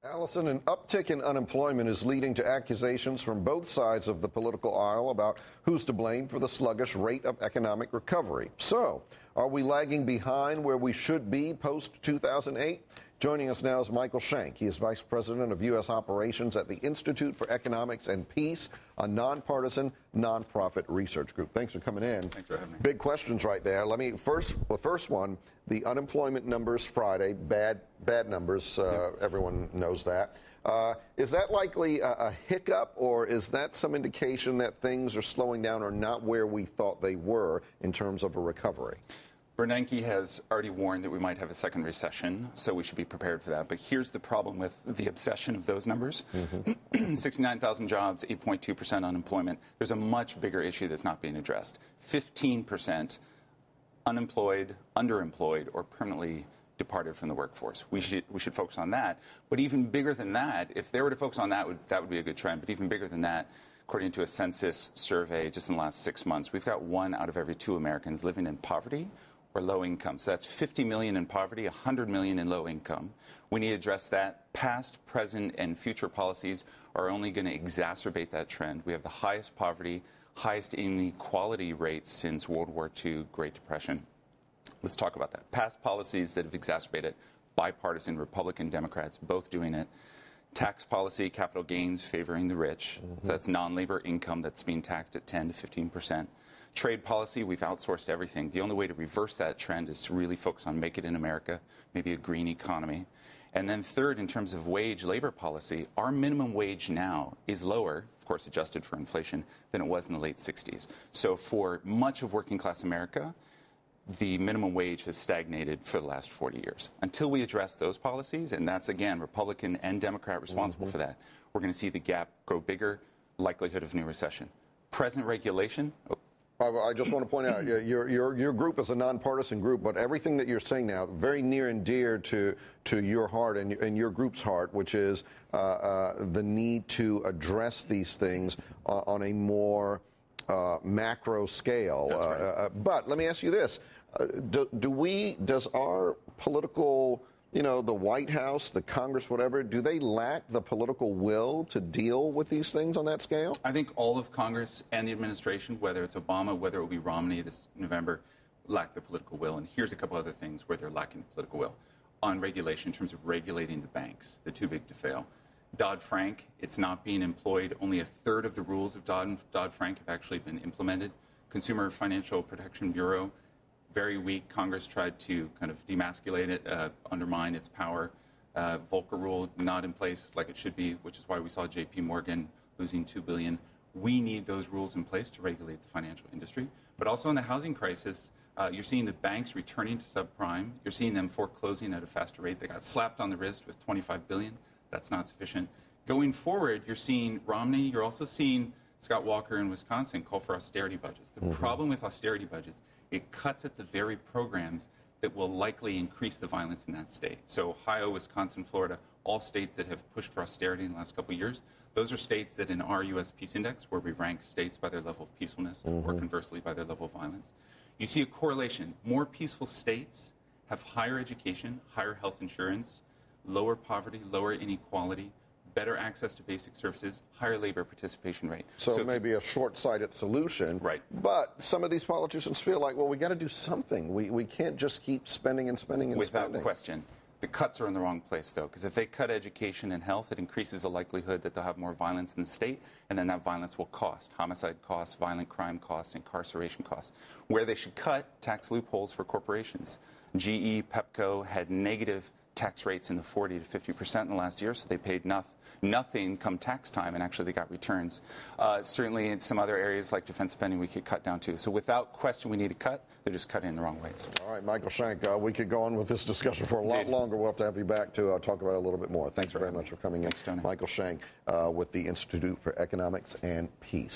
Allison, an uptick in unemployment is leading to accusations from both sides of the political aisle about who's to blame for the sluggish rate of economic recovery. So, are we lagging behind where we should be post-2008? Joining us now is Michael Shank. He is Vice President of U.S. Operations at the Institute for Economics and Peace, a nonpartisan, nonprofit research group. Thanks for coming in. Thanks for having me. Big questions right there. Let me the first one, the unemployment numbers Friday, bad numbers. Everyone knows that. Is that likely a hiccup, or is that some indication that things are slowing down or not where we thought they were in terms of a recovery? Bernanke has already warned that we might have a second recession, so we should be prepared for that. But here's the problem with the obsession of those numbers. 69,000 jobs, 8.2% unemployment. There's a much bigger issue that's not being addressed. 15% unemployed, underemployed, or permanently departed from the workforce. We should focus on that. But even bigger than that, if they were to focus on that, that would be a good trend. But even bigger than that, according to a census survey just in the last 6 months, we've got 1 out of every 2 Americans living in poverty or low income. So that's 50 million in poverty, 100 million in low income. We need to address that. Past, present, and future policies are only going to exacerbate that trend. We have the highest poverty, highest inequality rates since World War II, Great Depression. Let's talk about that. Past policies that have exacerbated, bipartisan, Republican, Democrats, both doing it. Tax policy, capital gains favoring the rich. So that's non-labor income that's being taxed at 10 to 15%. Trade policy, we've outsourced everything. The only way to reverse that trend is to really focus on Make It in America, maybe a green economy. And then third, in terms of wage labor policy, our minimum wage now is lower, of course adjusted for inflation, than it was in the late 60s. So for much of working class America, the minimum wage has stagnated for the last 40 years. Until we address those policies, and that's, again, Republican and Democrat responsible for that, we're going to see the gap grow bigger, likelihood of new recession. Present regulation. I just want to point out, your group is a nonpartisan group, but everything that you're saying now, very near and dear to your heart and your group's heart, which is the need to address these things on a more macro scale. That's right. But let me ask you this. Does our political, the White House, the Congress, whatever, do they lack the political will to deal with these things on that scale? I think all of Congress and the administration, whether it's Obama, whether it will be Romney this November, lack the political will. And here's a couple other things where they're lacking the political will. On regulation, in terms of regulating the banks, the too big to fail. Dodd-Frank, it's not being employed. Only a third of the rules of Dodd-Frank have actually been implemented. Consumer Financial Protection Bureau, very weak. Congress tried to kind of demasculate it, undermine its power. Volcker rule not in place like it should be, which is why we saw J.P. Morgan losing $2 billion. We need those rules in place to regulate the financial industry. But also in the housing crisis, you're seeing the banks returning to subprime. You're seeing them foreclosing at a faster rate. They got slapped on the wrist with $25 billion. That's not sufficient. Going forward, you're seeing Romney. You're also seeing Scott Walker in Wisconsin call for austerity budgets. The problem with austerity budgets, it cuts at the very programs that will likely increase the violence in that state. So Ohio, Wisconsin, Florida, all states that have pushed for austerity in the last couple of years, those are states that in our U.S. Peace Index, where we rank states by their level of peacefulness or conversely by their level of violence, you see a correlation. More peaceful states have higher education, higher health insurance, lower poverty, lower inequality, better access to basic services, higher labor participation rate. So it may be a short-sighted solution. Right. But some of these politicians feel like, well, we got to do something. We can't just keep spending and spending and spending. Without question. The cuts are in the wrong place, though, because if they cut education and health, it increases the likelihood that they'll have more violence in the state, and then that violence will cost. Homicide costs, violent crime costs, incarceration costs. Where they should cut, tax loopholes for corporations. GE, Pepco had negative tax rates in the 40 to 50% in the last year, so they paid nothing come tax time, and actually they got returns. Certainly in some other areas like defense spending, we could cut down too. So without question, we need to cut. They're just cutting in the wrong ways. All right, Michael Shank, we could go on with this discussion for a lot longer. We'll have to have you back to talk about it a little bit more. Thanks very much for coming in. Thanks, Tony. Michael Shank with the Institute for Economics and Peace.